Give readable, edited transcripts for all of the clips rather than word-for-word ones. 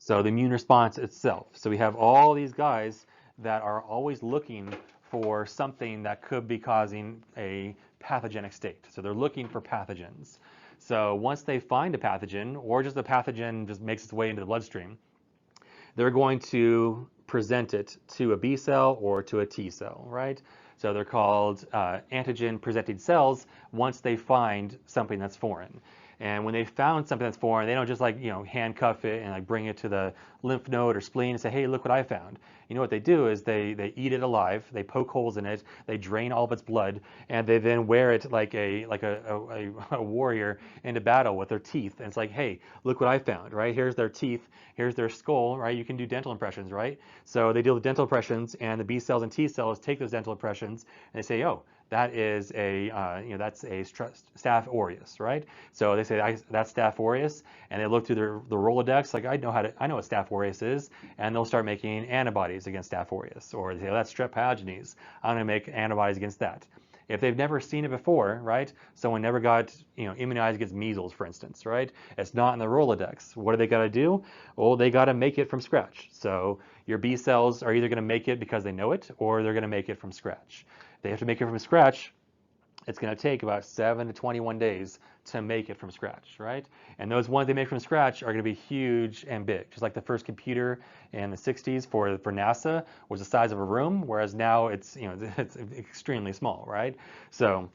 So the immune response itself. So we have all these guys that are always looking for something that could be causing a pathogenic state. So they're looking for pathogens. So once they find a pathogen, or just the pathogen just makes its way into the bloodstream, they're going to present it to a B cell or to a T cell, right? So they're called antigen-presenting cells once they find something that's foreign. And when they found something that's foreign, they don't just like, handcuff it and like bring it to the lymph node or spleen and say, hey, look what I found. You know what they do is they eat it alive, they poke holes in it, they drain all of its blood, and they then wear it like a warrior into battle with their teeth. And it's like, hey, look what I found, right? Here's their teeth, here's their skull, right? You can do dental impressions, right? So they deal with dental impressions, and the B cells and T cells take those dental impressions and they say, oh, that is a, that's a Staph aureus, right? So they say that's Staph aureus, and they look through the Rolodex, like I know what Staph aureus is, and they'll start making antibodies against Staph aureus, or they say, oh, that's strep pyogenes, I'm gonna make antibodies against that. If they've never seen it before, right? Someone never got, immunized against measles, for instance, right? It's not in the Rolodex. What do they got to do? Well, they got to make it from scratch. So your B cells are either going to make it because they know it, or they're going to make it from scratch. They have to make it from scratch. It's going to take about 7 to 21 days to make it from scratch, right? And those ones they make from scratch are going to be huge and big, just like the first computer in the 60s for NASA was the size of a room, whereas now it's it's extremely small, right? So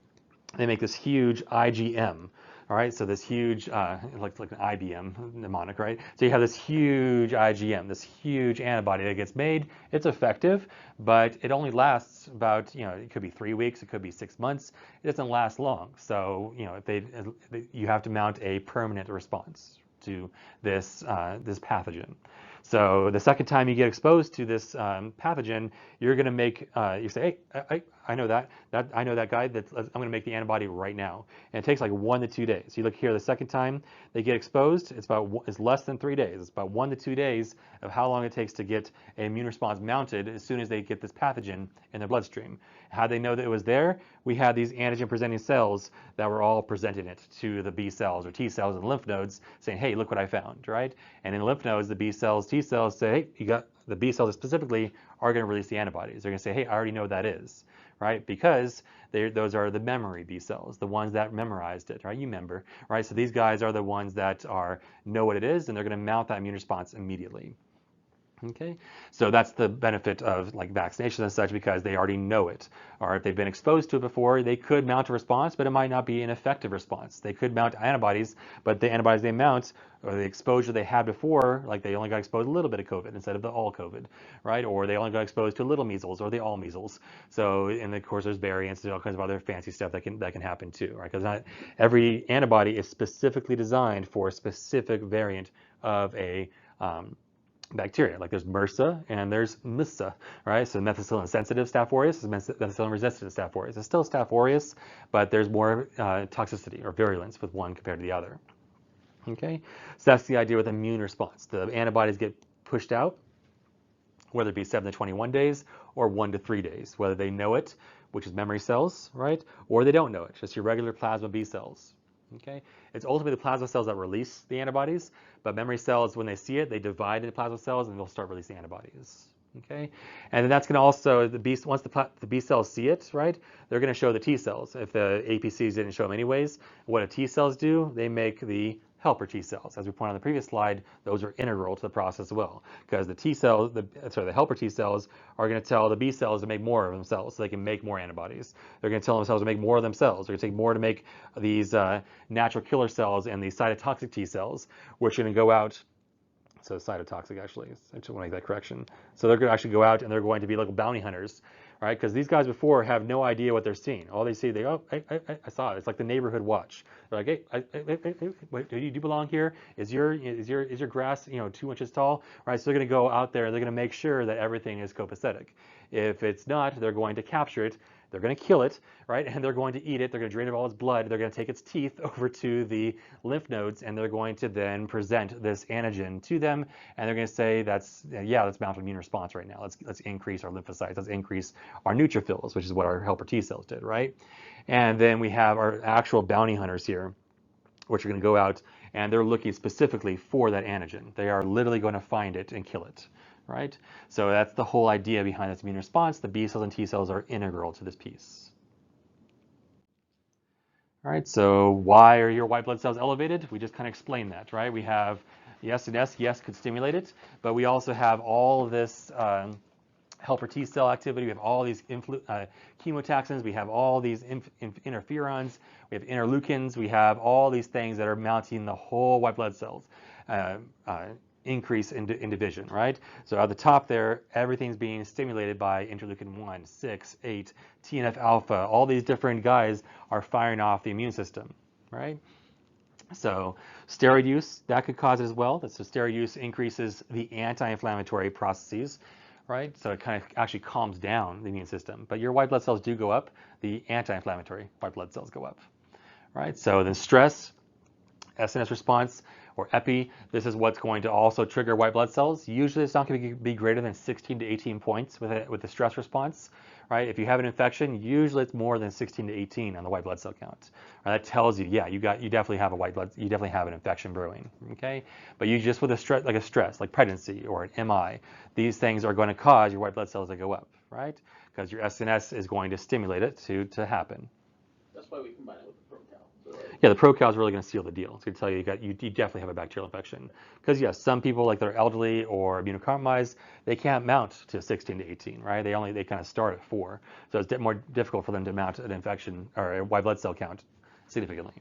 they make this huge IgM. All right, so this huge, like an IBM mnemonic, right? So you have this huge IgM, this huge antibody that gets made. It's effective, but it only lasts about, it could be 3 weeks, it could be 6 months. It doesn't last long. So, you have to mount a permanent response to this this pathogen. So the second time you get exposed to this pathogen, you're going to make, you say, hey, I know that I know that guy. I'm going to make the antibody right now. And it takes like 1 to 2 days. You look here, the second time they get exposed, it's less than 3 days. It's about 1 to 2 days of how long it takes to get an immune response mounted as soon as they get this pathogen in their bloodstream. How they know that it was there? We had these antigen-presenting cells that were all presenting it to the B cells or T cells and lymph nodes, saying, hey, look what I found, right? And in lymph nodes, the B cells, T cells say, hey, you got the B cells specifically are going to release the antibodies. They're going to say, hey, I already know what that is, right? Because those are the memory B cells, the ones that memorized it, right? You remember, right? So these guys are the ones that know what it is, and they're going to mount that immune response immediately. Okay, so that's the benefit of like vaccination and such, because they already know it. Or if they've been exposed to it before, they could mount a response, but it might not be an effective response. They could mount antibodies, but the antibodies they mount, or the exposure they had before, like they only got exposed to a little bit of COVID instead of the all COVID, right? Or they only got exposed to a little measles or the all measles. So, and of course there's variants, there's all kinds of other fancy stuff that can happen too, right? Because not every antibody is specifically designed for a specific variant of a bacteria. Like there's MRSA and there's MISA, right? So methicillin-sensitive Staph aureus is methicillin-resistant Staph aureus. It's still Staph aureus, but there's more toxicity or virulence with one compared to the other. Okay, so that's the idea with immune response. The antibodies get pushed out, whether it be 7 to 21 days or 1 to 3 days, whether they know it, which is memory cells, right? Or they don't know it, just your regular plasma B cells. Okay, it's ultimately the plasma cells that release the antibodies, but memory cells, when they see it, they divide into plasma cells and they'll start releasing antibodies. Okay, and then that's going to also, once the B cells see it, right, they're going to show the T cells. If the APCs didn't show them anyways, what do T cells do? They make the helper T cells. As we pointed on the previous slide, those are integral to the process as well, because the T cells, the helper T cells are going to tell the B cells to make more of themselves so they can make more antibodies. They're going to tell themselves to make more of themselves. They're going to take more to make these natural killer cells and these cytotoxic T cells, which are going to go out. So cytotoxic, actually, I just want to make that correction. So they're going to actually go out and they're going to be like bounty hunters, right? Because these guys before have no idea what they're seeing. All they see, I saw it. It's like the neighborhood watch. They're like, hey, wait, do you belong here? Is your grass 2 inches tall? Right? So they're going to go out there. They're going to make sure that everything is copacetic. If it's not, they're going to capture it. They're going to kill it, right? And they're going to eat it. They're going to drain it of all its blood. They're going to take its teeth over to the lymph nodes, and they're going to then present this antigen to them. And they're going to say, let's mount an immune response right now. Let's increase our lymphocytes. Let's increase our neutrophils, which is what our helper T cells did, right? And then we have our actual bounty hunters here, which are going to go out and they're looking specifically for that antigen. They are literally going to find it and kill it, right? So that's the whole idea behind this immune response. The B cells and T cells are integral to this piece. All right, so why are your white blood cells elevated? We just kind of explained that, right? We have the SNS, yes, could stimulate it, but we also have all of this helper T cell activity. We have all these chemotaxins. We have all these interferons. We have interleukins. We have all these things that are mounting the whole white blood cells increase in division, right? So at the top there, everything's being stimulated by interleukin 1, 6, 8, TNF alpha. All these different guys are firing off the immune system, right? So steroid use, that could cause it as well. So steroid use increases the anti-inflammatory processes, right? So it kind of actually calms down the immune system. But your white blood cells do go up. The anti-inflammatory white blood cells go up, right? So then stress, SNS response, or epi, this is what's going to also trigger white blood cells. Usually it's not going to be greater than 16 to 18 points with the stress response, right? If you have an infection, usually it's more than 16 to 18 on the white blood cell count. Right? That tells you, yeah, you definitely have you definitely have an infection brewing, okay? But you just with a stress, like pregnancy or an MI, these things are going to cause your white blood cells to go up, right? Because your SNS is going to stimulate it to happen. That's why we combine it with the pro-cal. So Yeah, the pro-cal is really going to seal the deal. It's going to tell you you definitely have a bacterial infection. Because yes, some people like that are elderly or immunocompromised, they can't mount to 16 to 18, right? They kind of start at 4, so it's more difficult for them to mount an infection or a white blood cell count significantly.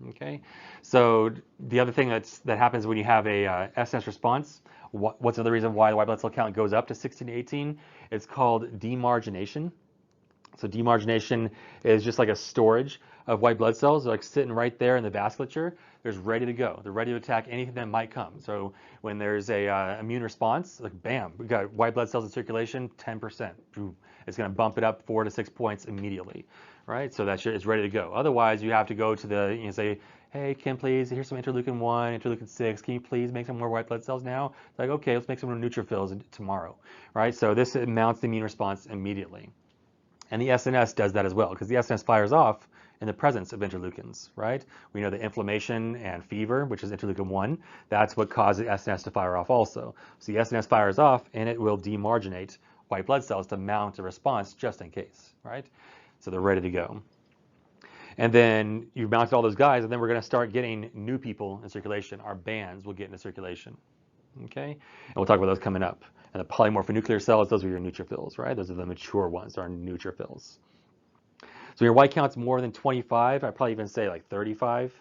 Okay, so the other thing that happens when you have a SNS response, what's another reason why the white blood cell count goes up to 16 to 18? It's called demargination. So demargination is just like a storage of white blood cells. They're like sitting right there in the vasculature. They're ready to go. They're ready to attack anything that might come. So when there's a immune response, like bam, we got white blood cells in circulation, 10%. It's going to bump it up 4 to 6 points immediately, right? So that shit is ready to go. Otherwise, you have to go to the, say, hey, Kim, please, here's some interleukin 1, interleukin 6. Can you please make some more white blood cells now? It's like, okay, let's make some more neutrophils tomorrow, right? So this mounts the immune response immediately. And the SNS does that as well, because the SNS fires off in the presence of interleukins, right? We know that inflammation and fever, which is interleukin 1, that's what causes SNS to fire off also. So the SNS fires off, and it will demarginate white blood cells to mount a response just in case, right? So they're ready to go. And then you've mounted all those guys, and then we're going to start getting new people in circulation. Our bands will get into circulation, okay? And we'll talk about those coming up. And the polymorphonuclear cells, those are your neutrophils, right? Those are the mature ones, are neutrophils. So your white count's more than 25, I'd probably even say like 35.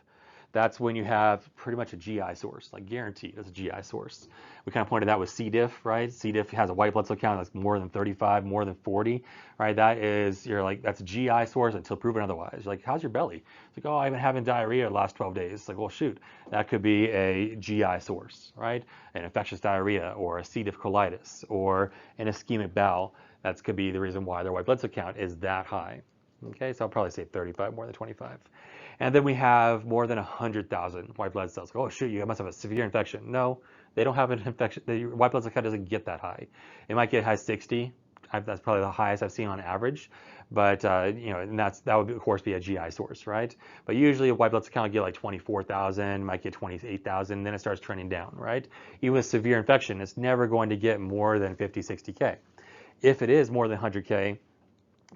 That's when you have pretty much a GI source, like guaranteed it's a GI source. We kind of pointed out with C. diff, right? C. diff has a white blood cell count that's more than 35, more than 40, right? That's a GI source until proven otherwise. You're like, how's your belly? It's like, oh, I've been having diarrhea the last 12 days. It's like, well, shoot, that could be a GI source, right? An infectious diarrhea or a C. diff colitis or an ischemic bowel. That could be the reason why their white blood cell count is that high. Okay, so I'll probably say 35, more than 25. And then we have more than 100,000 white blood cells. Oh shoot, you must have a severe infection. No, they don't have an infection. The white blood cell count doesn't get that high. It might get high 60. That's probably the highest I've seen on average. But and that would of course be a GI source, right? But usually a white blood cell count will get like 24,000, might get 28,000, then it starts trending down, right? Even with severe infection, it's never going to get more than 50, 60K. If it is more than 100K,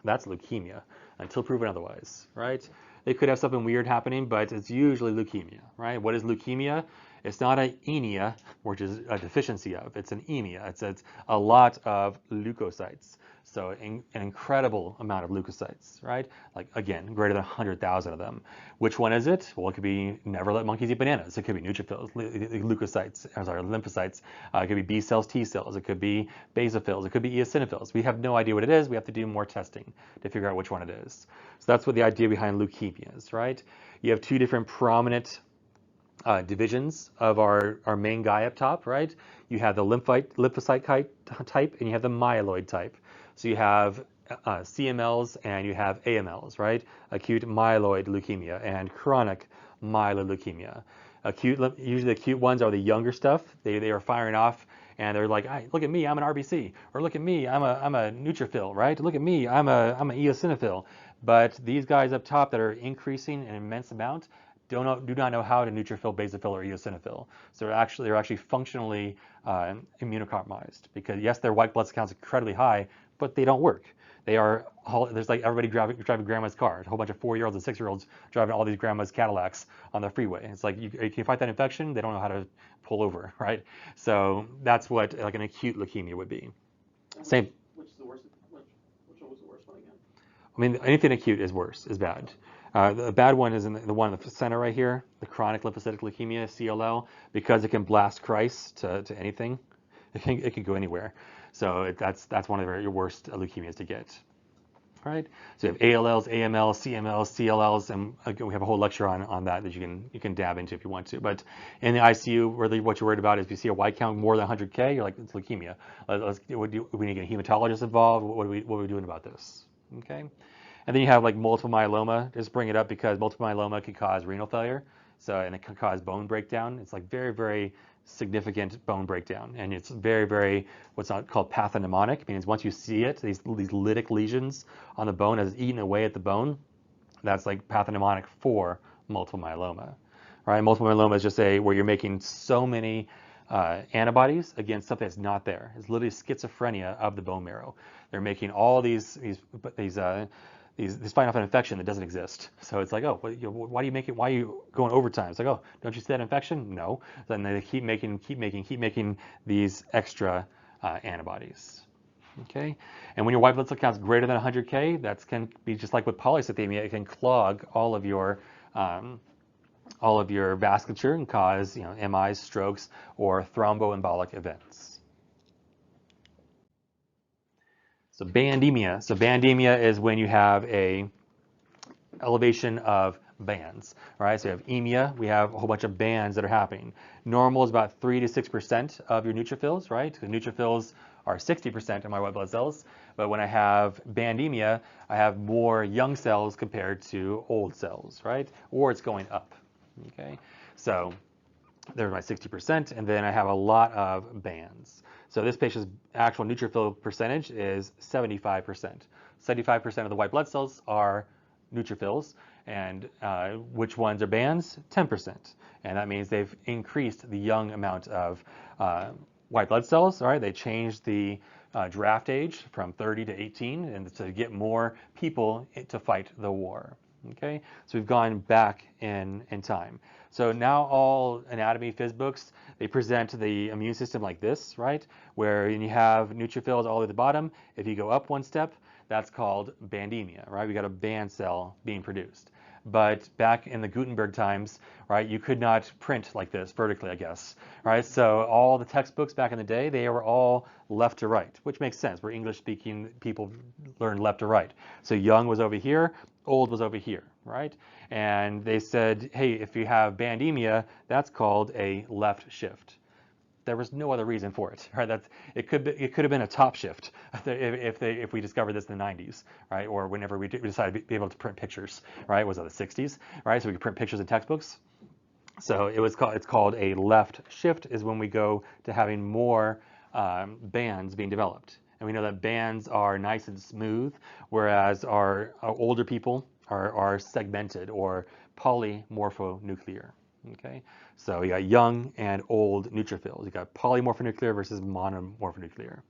that's leukemia until proven otherwise, right? They could have something weird happening, but it's usually leukemia, right? What is leukemia? It's not an anemia, which is a deficiency of. It's an anemia. It's a lot of leukocytes. So an incredible amount of leukocytes, right? Like, again, greater than 100,000 of them. Which one is it? Well, it could be never let monkeys eat bananas. It could be neutrophils, leukocytes, lymphocytes. It could be B cells, T cells. It could be basophils. It could be eosinophils. We have no idea what it is. We have to do more testing to figure out which one it is. So that's what the idea behind leukemia is, right? You have two different prominent divisions of our main guy up top, right? You have the lymphocyte type, and you have the myeloid type. So you have CMLs and you have AMLs, right? Acute myeloid leukemia and chronic myeloid leukemia. Usually the acute ones are the younger stuff. They are firing off, and they're like, hey, look at me, I'm an RBC, or look at me, I'm a neutrophil, right? Look at me, I'm an eosinophil. But these guys up top that are increasing an immense amount do not know how to neutrophil, basophil, or eosinophil. So they're actually functionally immunocompromised because yes, their white blood cell count's incredibly high, but they don't work. They are there's like everybody driving grandma's car, a whole bunch of 4-year-olds and 6-year-olds driving all these grandma's Cadillacs on the freeway. It's like you can fight that infection, they don't know how to pull over, right? So that's what like an acute leukemia would be. Same. Which is the worst? Which one was the worst one again? I mean, anything acute is worse, is bad. The bad one is in the one in the center right here, the chronic lymphocytic leukemia, CLL, because it can blast Christ to anything. It can go anywhere. So that's one of your worst leukemias to get. All right. So you have ALLs, AMLs, CMLs, CLLs, and we have a whole lecture on that you can dab into if you want to. But in the ICU, really what you're worried about is if you see a white count more than 100K, you're like, it's leukemia. We need to get a hematologist involved. What are we doing about this? Okay. And then you have like multiple myeloma. Just bring it up because multiple myeloma can cause renal failure. And it can cause bone breakdown. It's like very, very significant bone breakdown. And it's very, very, what's not called pathognomonic. It means once you see it, these lytic lesions on the bone as it's eaten away at the bone, that's like pathognomonic for multiple myeloma. Right? Multiple myeloma is just where you're making so many antibodies against something that's not there. It's literally schizophrenia of the bone marrow. They're making all these fighting off an infection that doesn't exist. So it's like, oh, why do you make it? Why are you going overtime? It's like, oh, don't you see that infection? No. Then they keep making these extra antibodies. Okay. And when your white blood cell count is greater than 100K, that can be just like with polycythemia. It can clog all of your vasculature and cause MIs, strokes, or thromboembolic events. So bandemia. So bandemia is when you have a elevation of bands. All right. So you have emia. We have a whole bunch of bands that are happening. Normal is about 3 to 6% of your neutrophils. Right. The neutrophils are 60% of my white blood cells. But when I have bandemia, I have more young cells compared to old cells. Right. Or it's going up. Okay. So there's my 60%, and then I have a lot of bands. So this patient's actual neutrophil percentage is 75%. 75% of the white blood cells are neutrophils, and which ones are bands? 10%. And that means they've increased the young amount of white blood cells. All right, they changed the draft age from 30 to 18, and to get more people to fight the war. Okay, so we've gone back in time. So now all anatomy phys books, they present the immune system like this, right? Where you have neutrophils all at the bottom. If you go up one step, that's called bandemia, right? We got a band cell being produced. But back in the Gutenberg times, right, you could not print like this vertically, I guess, right? So all the textbooks back in the day, they were all left to right, which makes sense. We're English-speaking people learn left to right. So young was over here, old was over here, right? And they said, hey, if you have bandemia, that's called a left shift. There was no other reason for it, right? It could have been a top shift if we discovered this in the 90s, right? Or whenever we decided to be able to print pictures, right? Was it the 60s, right? So we could print pictures in textbooks. So it's called a left shift is when we go to having more bands being developed. And we know that bands are nice and smooth, whereas our older people are segmented or polymorphonuclear. Okay, so you got young and old neutrophils. You got polymorphonuclear versus monomorphonuclear.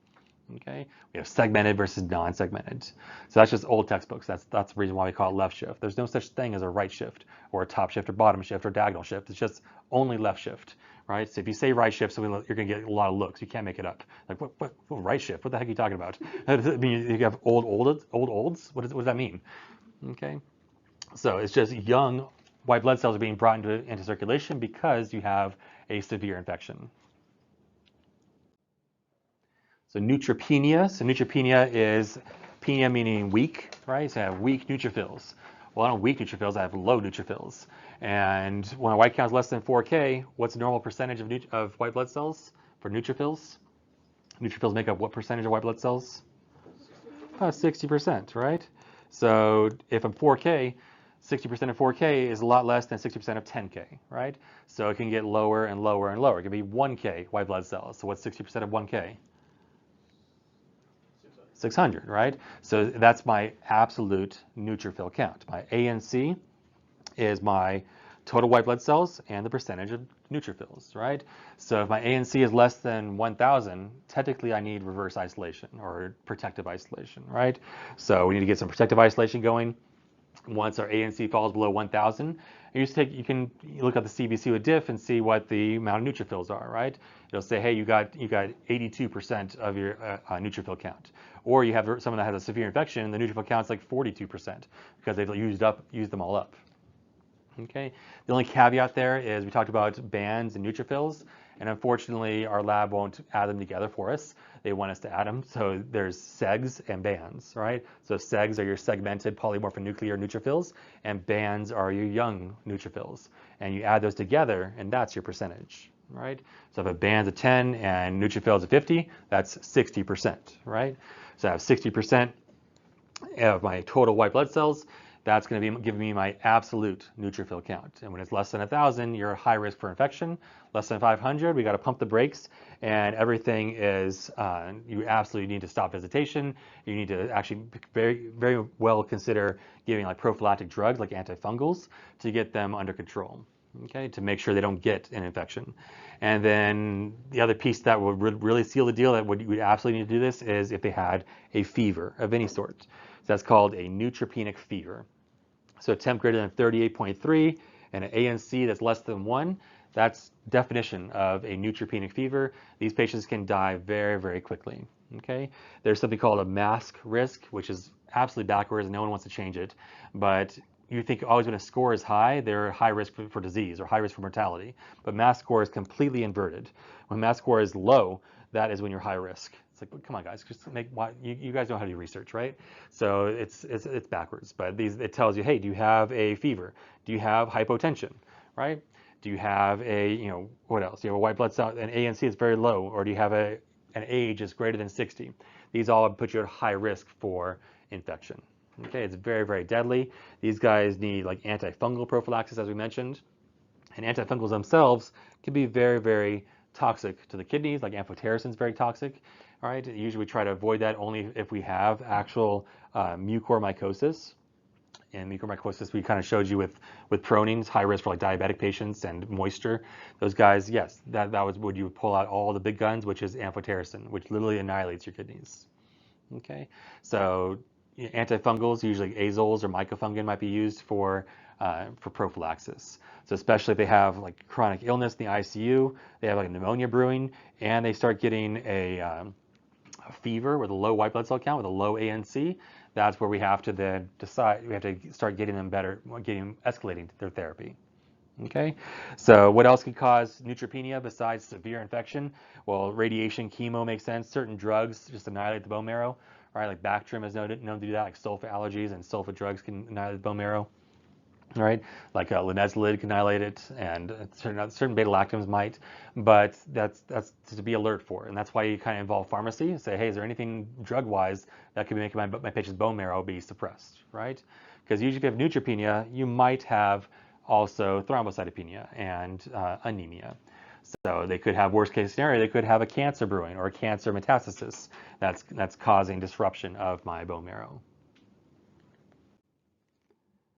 Okay, we have segmented versus non-segmented. So that's just old textbooks. That's the reason why we call it left shift. There's no such thing as a right shift or a top shift or bottom shift or diagonal shift. It's just only left shift, right? So if you say right shift, so you're going to get a lot of looks. You can't make it up. Like what right shift? What the heck are you talking about? I mean, you have old olds. What does that mean? Okay, so it's just young white blood cells are being brought into circulation because you have a severe infection. So neutropenia. So neutropenia is penia meaning weak, right? So I have weak neutrophils. Well, I don't have weak neutrophils. I have low neutrophils. And when a white count is less than 4K, what's the normal percentage of white blood cells for neutrophils? Neutrophils make up what percentage of white blood cells? 60%, right? So if I'm 4K, 60% of 4K is a lot less than 60% of 10K, right? So it can get lower and lower and lower. It can be 1K white blood cells. So what's 60% of 1K? 600, right? So that's my absolute neutrophil count. My ANC is my total white blood cells and the percentage of neutrophils, right? So if my ANC is less than 1,000, technically I need reverse isolation or protective isolation, right? So we need to get some protective isolation going. Once our ANC falls below 1,000, you can look at the CBC with diff and see what the amount of neutrophils are, right? It'll say, hey, you got 82% of your neutrophil count, or you have someone that has a severe infection, the neutrophil count's like 42% because they've used them all up. Okay. The only caveat there is we talked about bands and neutrophils, and unfortunately our lab won't add them together for us. They want us to add them. So there's segs and bands, right? So segs are your segmented polymorphonuclear neutrophils, and bands are your young neutrophils. And you add those together, and that's your percentage, right? So if a band's a 10 and neutrophils a 50, that's 60%, right? So I have 60% of my total white blood cells. That's going to be giving me my absolute neutrophil count. And when it's less than 1,000, you're high risk for infection. Less than 500, we got to pump the brakes, and everything is, you absolutely need to stop visitation. You need to actually very, very well consider giving like prophylactic drugs like antifungals to get them under control, okay, to make sure they don't get an infection. And then the other piece that would really seal the deal that would absolutely need to do this is if they had a fever of any sort. So that's called a neutropenic fever. So a temp greater than 38.3 and an ANC that's less than 1, that's definition of a neutropenic fever. These patients can die very, very quickly. Okay, there's something called a MASCC risk, which is absolutely backwards and no one wants to change it. But you think always when a score is high, they're high risk for disease or high risk for mortality. But MASCC score is completely inverted. When MASCC score is low, that is when you're high risk. It's like, come on, guys, just you guys know how to do research, right? So it's backwards. But it tells you, hey, do you have a fever? Do you have hypotension, right? Do you have what else? Do you have a white blood cell, an ANC is very low, or do you have an age is greater than 60? These all put you at high risk for infection. Okay, it's very, very deadly. These guys need like antifungal prophylaxis, as we mentioned, and antifungals themselves can be very, very toxic to the kidneys. Like amphotericin is very toxic. All right, usually we try to avoid that only if we have actual mucormycosis. And mucormycosis we kind of showed you with pronines, high risk for like diabetic patients and moisture. Those guys, yes, that was when you would pull out all the big guns, which is amphotericin, which literally annihilates your kidneys. Okay, so antifungals, usually azoles or mycofungin, might be used for prophylaxis. So especially if they have like chronic illness in the ICU, they have like pneumonia brewing, and they start getting a fever with a low white blood cell count, with a low ANC, that's where we have to then decide, we have to start getting them better, escalating their therapy. Okay, so what else could cause neutropenia besides severe infection? Well, radiation, chemo makes sense. Certain drugs just annihilate the bone marrow, right? Like Bactrim is known to do that, like sulfa allergies and sulfa drugs can annihilate the bone marrow. Right, like linezolid can annihilate it, and certain beta-lactams might, but that's to be alert for, and that's why you kind of involve pharmacy and say, hey, is there anything drug-wise that could be making my patient's bone marrow be suppressed, right? Because usually if you have neutropenia, you might have also thrombocytopenia and anemia. So they could have, worst case scenario, they could have a cancer brewing or a cancer metastasis that's causing disruption of my bone marrow.